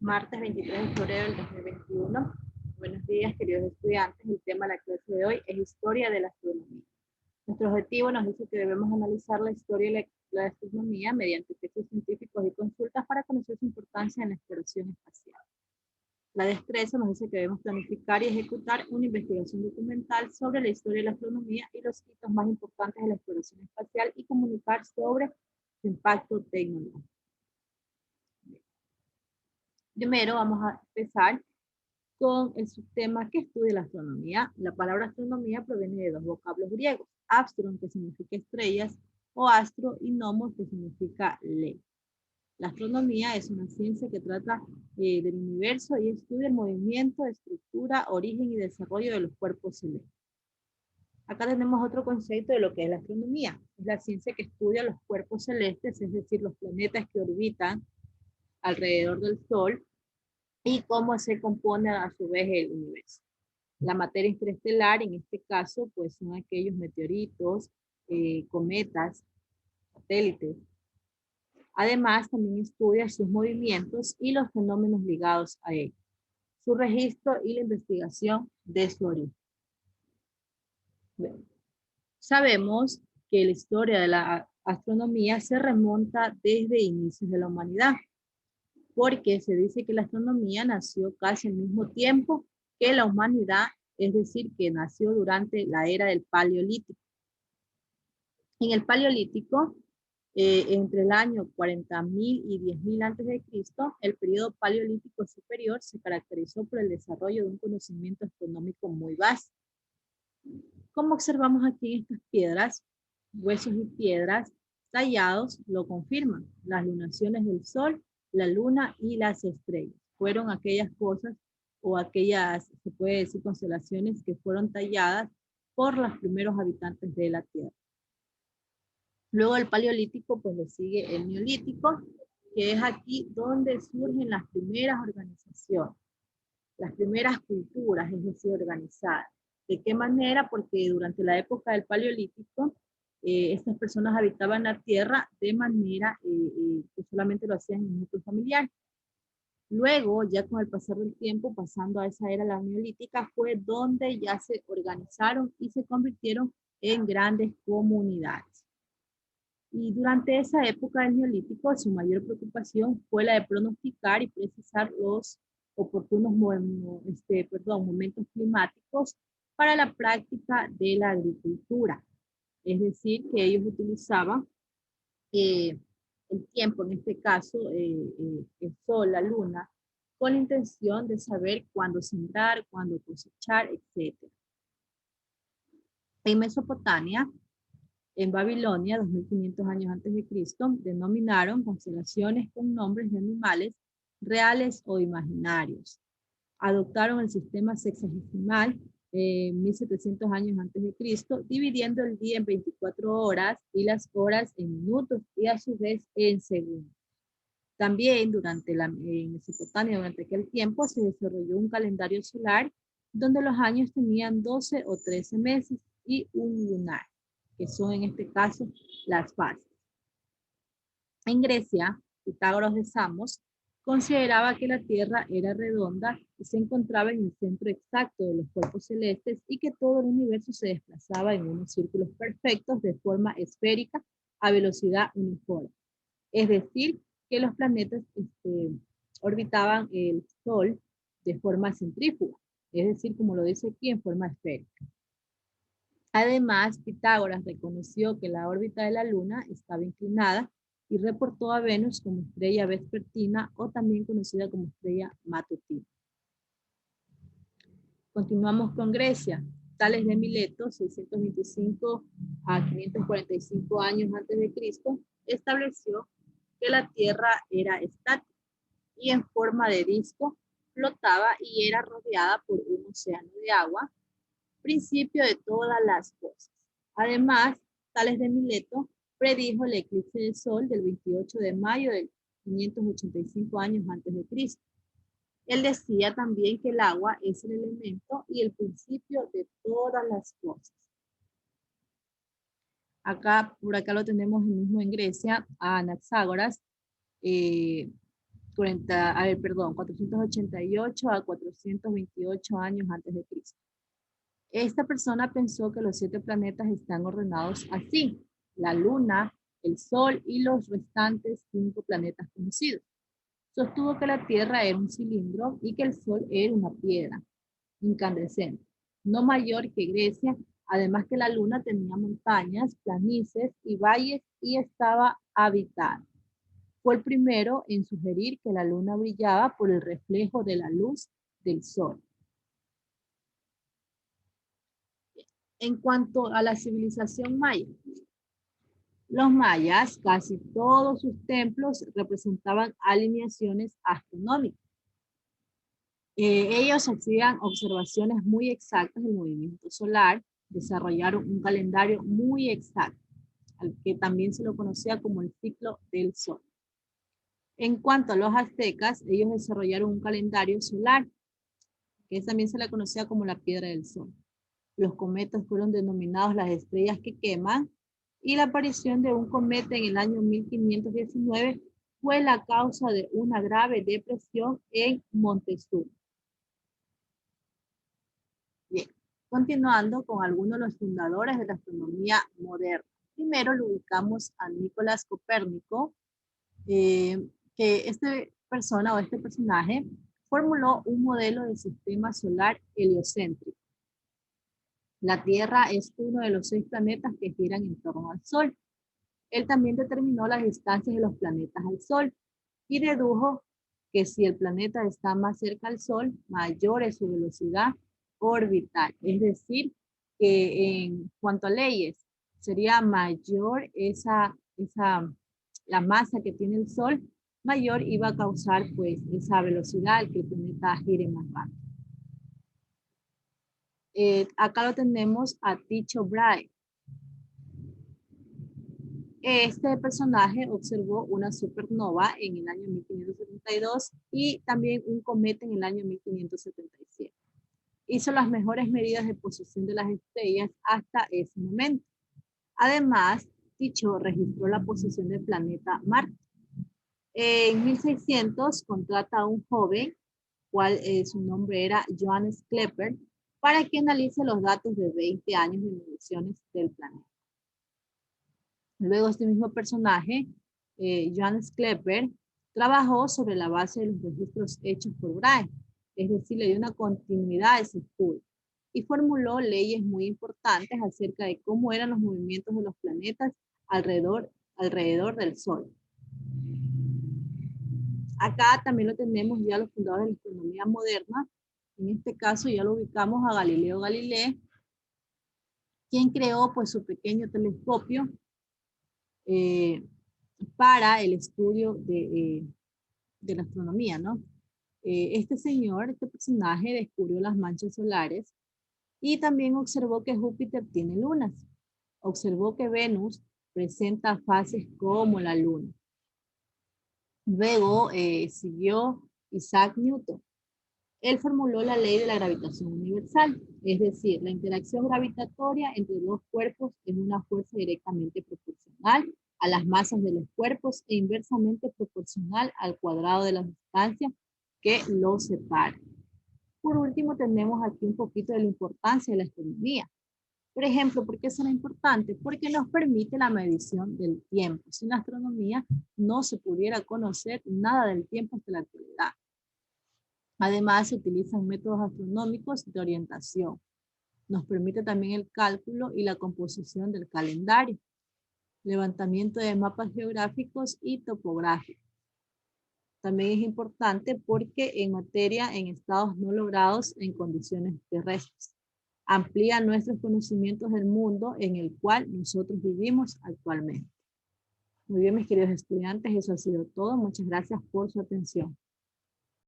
Martes 23 de febrero del 2021. Buenos días, queridos estudiantes. El tema de la clase de hoy es Historia de la Astronomía. Nuestro objetivo nos dice que debemos analizar la historia de la astronomía mediante textos científicos y consultas para conocer su importancia en la exploración espacial. La destreza nos dice que debemos planificar y ejecutar una investigación documental sobre la historia de la astronomía y los hitos más importantes de la exploración espacial y comunicar sobre su impacto tecnológico. Primero vamos a empezar con el subtema que estudia la astronomía. La palabra astronomía proviene de dos vocablos griegos, astron, que significa estrellas, o astro, y nomos, que significa ley. La astronomía es una ciencia que trata del universo y estudia el movimiento, estructura, origen y desarrollo de los cuerpos celestes. Acá tenemos otro concepto de lo que es la astronomía. Es la ciencia que estudia los cuerpos celestes, es decir, los planetas que orbitan alrededor del Sol, y cómo se compone a su vez el universo. La materia interestelar, en este caso, pues son aquellos meteoritos, cometas, satélites. Además, también estudia sus movimientos y los fenómenos ligados a ellos, su registro y la investigación de su origen. Bueno, sabemos que la historia de la astronomía se remonta desde inicios de la humanidad, porque se dice que la astronomía nació casi al mismo tiempo que la humanidad, es decir, que nació durante la era del Paleolítico. En el Paleolítico, entre el año 40.000 y 10.000 a.C., el periodo Paleolítico superior se caracterizó por el desarrollo de un conocimiento astronómico muy vasto. Como observamos aquí en estas piedras, huesos y piedras tallados lo confirman. Las lunaciones del Sol, la Luna y las estrellas fueron aquellas cosas o aquellas, se puede decir, constelaciones que fueron talladas por los primeros habitantes de la Tierra. Luego del Paleolítico, pues le sigue el Neolítico, que es aquí donde surgen las primeras organizaciones, las primeras culturas, es decir, organizadas. ¿De qué manera? Porque durante la época del Paleolítico, estas personas habitaban la tierra de manera que solamente lo hacían en núcleo familiar. Luego, ya con el pasar del tiempo, pasando a esa era la neolítica, fue donde ya se organizaron y se convirtieron en grandes comunidades. Y durante esa época del neolítico, su mayor preocupación fue la de pronosticar y precisar los oportunos momentos climáticos para la práctica de la agricultura. Es decir, que ellos utilizaban el tiempo, en este caso, el sol, la luna, con la intención de saber cuándo sembrar, cuándo cosechar, etc. En Mesopotamia, en Babilonia, 2500 años antes de Cristo, denominaron constelaciones con nombres de animales reales o imaginarios. Adoptaron el sistema sexagesimal 1700 años antes de Cristo, dividiendo el día en 24 horas y las horas en minutos y a su vez en segundos. También en Mesopotamia, durante aquel tiempo, se desarrolló un calendario solar donde los años tenían 12 o 13 meses y un lunar, que son en este caso las fases. En Grecia, Pitágoras de Samos consideraba que la Tierra era redonda y se encontraba en el centro exacto de los cuerpos celestes y que todo el universo se desplazaba en unos círculos perfectos de forma esférica a velocidad uniforme. Es decir, que los planetas orbitaban el Sol de forma centrífuga, es decir, como lo dice aquí, en forma esférica. Además, Pitágoras reconoció que la órbita de la Luna estaba inclinada y reportó a Venus como estrella vespertina o también conocida como estrella matutina. Continuamos con Grecia. Tales de Mileto, 625 a 545 años antes de Cristo, estableció que la Tierra era estática y en forma de disco flotaba y era rodeada por un océano de agua, principio de todas las cosas. Además, Tales de Mileto predijo el eclipse del Sol del 28 de mayo de 585 años antes de Cristo. Él decía también que el agua es el elemento y el principio de todas las cosas. Acá, por acá lo tenemos mismo en Grecia, a Anaxágoras, 488 a 428 años antes de Cristo. Esta persona pensó que los 7 planetas están ordenados así: la Luna, el Sol y los restantes 5 planetas conocidos. Sostuvo que la Tierra era un cilindro y que el Sol era una piedra incandescente, no mayor que Grecia, además que la Luna tenía montañas, planicies y valles y estaba habitada. Fue el primero en sugerir que la Luna brillaba por el reflejo de la luz del Sol. En cuanto a la civilización maya, los mayas, casi todos sus templos representaban alineaciones astronómicas. Ellos hacían observaciones muy exactas del movimiento solar, desarrollaron un calendario muy exacto, al que también se lo conocía como el ciclo del Sol. En cuanto a los aztecas, ellos desarrollaron un calendario solar, que también se le conocía como la piedra del Sol. Los cometas fueron denominados las estrellas que queman, y la aparición de un cometa en el año 1519 fue la causa de una grave depresión en Montezuma. Bien, continuando con algunos de los fundadores de la astronomía moderna. Primero lo ubicamos a Nicolás Copérnico, que este personaje formuló un modelo de sistema solar heliocéntrico. La Tierra es uno de los 6 planetas que giran en torno al Sol. Él también determinó las distancias de los planetas al Sol y dedujo que si el planeta está más cerca al Sol, mayor es su velocidad orbital. Es decir, que en cuanto a leyes, sería mayor la masa que tiene el Sol, mayor iba a causar pues esa velocidad, que el planeta gire más rápido. Acá lo tenemos a Tycho Brahe. Este personaje observó una supernova en el año 1572 y también un cometa en el año 1577. Hizo las mejores medidas de posición de las estrellas hasta ese momento. Además, Tycho registró la posición del planeta Marte. En 1600 contrata a un joven, cual su nombre era Johannes Kepler, para que analice los datos de 20 años de mediciones del planeta. Luego este mismo personaje, Johannes Kepler, trabajó sobre la base de los registros hechos por Brahe, es decir, le dio una continuidad a ese estudio y formuló leyes muy importantes acerca de cómo eran los movimientos de los planetas alrededor del Sol. Acá también lo tenemos ya los fundadores de la astronomía moderna. En este caso ya lo ubicamos a Galileo Galilei, quien creó pues su pequeño telescopio para el estudio de la astronomía, ¿no? Este personaje descubrió las manchas solares y también observó que Júpiter tiene lunas. Observó que Venus presenta fases como la luna. Luego siguió Isaac Newton. Él formuló la ley de la gravitación universal, es decir, la interacción gravitatoria entre dos cuerpos es una fuerza directamente proporcional a las masas de los cuerpos e inversamente proporcional al cuadrado de la distancia que los separa. Por último, tenemos aquí un poquito de la importancia de la astronomía. Por ejemplo, ¿por qué es importante? Porque nos permite la medición del tiempo. Sin la astronomía no se pudiera conocer nada del tiempo hasta la actualidad. Además, se utilizan métodos astronómicos de orientación. Nos permite también el cálculo y la composición del calendario, levantamiento de mapas geográficos y topográficos. También es importante porque en materia en estados no logrados en condiciones terrestres. Amplía nuestros conocimientos del mundo en el cual nosotros vivimos actualmente. Muy bien, mis queridos estudiantes, eso ha sido todo. Muchas gracias por su atención.